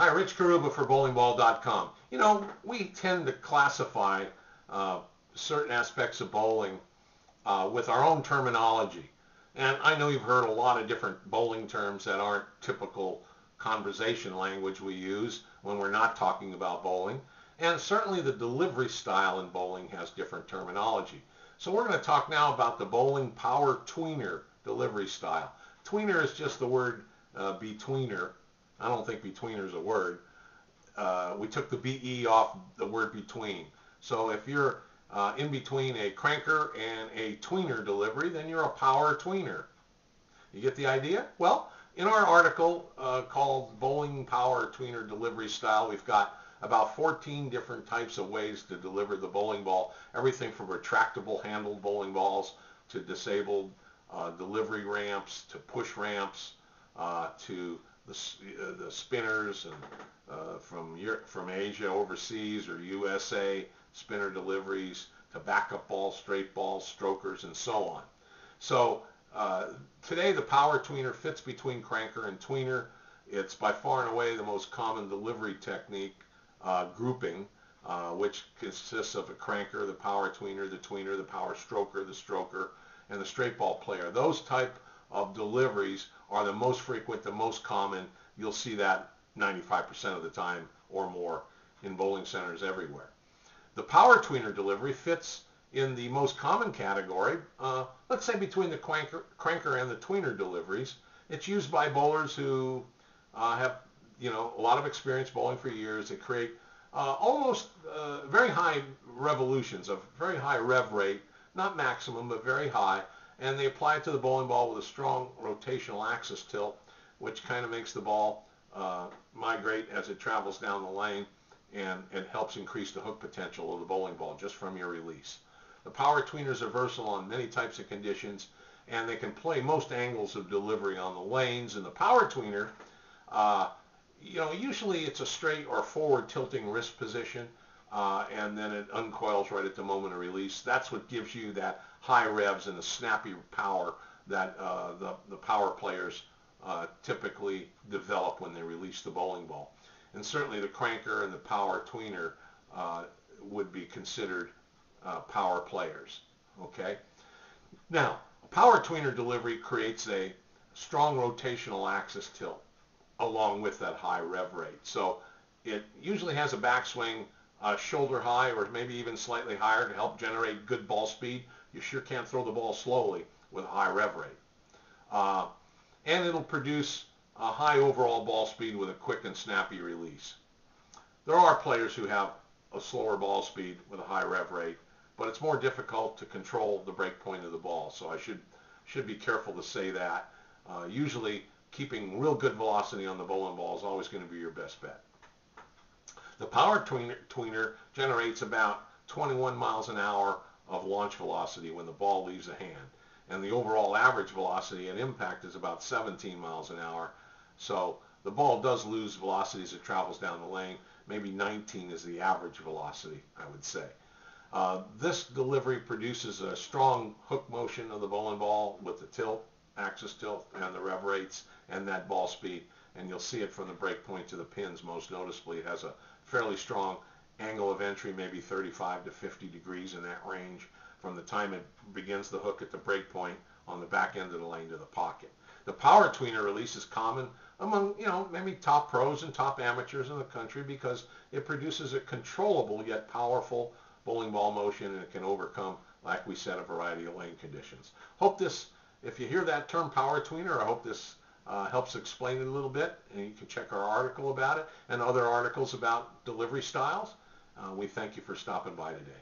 Hi, Rich Carrubba for bowlingball.com. You know, we tend to classify certain aspects of bowling with our own terminology. And I know you've heard a lot of different bowling terms that aren't typical conversation language we use when we're not talking about bowling. And certainly the delivery style in bowling has different terminology. So we're going to talk now about the bowling power tweener delivery style. Tweener is just the word betweener. I don't think betweener is a word. We took the BE off the word between. So if you're in between a cranker and a tweener delivery, then you're a power tweener. You get the idea? Well, in our article called Bowling Power Tweener Delivery Style, we've got about 14 different types of ways to deliver the bowling ball. Everything from retractable handled bowling balls to disabled delivery ramps to push ramps to the spinners and from Asia overseas or USA spinner deliveries to backup balls, straight balls, strokers, and so on. So today the power tweener fits between cranker and tweener. It's by far and away the most common delivery technique grouping, which consists of a cranker, the power tweener, the power stroker, the stroker, and the straight ball player. Those type of deliveries are the most frequent, the most common. You'll see that 95% of the time or more in bowling centers everywhere. The power tweener delivery fits in the most common category, let's say between the cranker and the tweener deliveries. It's used by bowlers who have a lot of experience bowling for years. They create almost very high revolutions, a very high rev rate, not maximum, but very high, and they apply it to the bowling ball with a strong rotational axis tilt, which kind of makes the ball migrate as it travels down the lane, and it helps increase the hook potential of the bowling ball just from your release. The power tweeners are versatile on many types of conditions, and they can play most angles of delivery on the lanes. And the power tweener, usually it's a straight or forward tilting wrist position, and then it uncoils right at the moment of release. That's what gives you that high revs and the snappy power that the power players typically develop when they release the bowling ball. And certainly the cranker and the power tweener would be considered power players. Okay. Now, a power tweener delivery creates a strong rotational axis tilt along with that high rev rate. So it usually has a backswing shoulder high or maybe even slightly higher to help generate good ball speed. You sure can't throw the ball slowly with a high rev rate. And it'll produce a high overall ball speed with a quick and snappy release. There are players who have a slower ball speed with a high rev rate, but it's more difficult to control the break point of the ball. So I should be careful to say that. Usually keeping real good velocity on the bowling ball is always going to be your best bet. The power tweener generates about 21 miles an hour of launch velocity when the ball leaves the hand. And the overall average velocity at impact is about 17 miles an hour. So the ball does lose velocity as it travels down the lane. Maybe 19 is the average velocity, I would say. This delivery produces a strong hook motion of the bowling ball with the tilt, axis tilt, and the rev rates and that ball speed. And you'll see it from the break point to the pins most noticeably. It has a fairly strong angle of entry, maybe 35 to 50 degrees in that range from the time it begins the hook at the break point on the back end of the lane to the pocket. The power tweener release is common among, maybe top pros and top amateurs in the country because it produces a controllable yet powerful bowling ball motion, and it can overcome, like we said, a variety of lane conditions. Hope this, if you hear that term power tweener, I hope this helps explain it a little bit, and you can check our article about it and other articles about delivery styles. We thank you for stopping by today.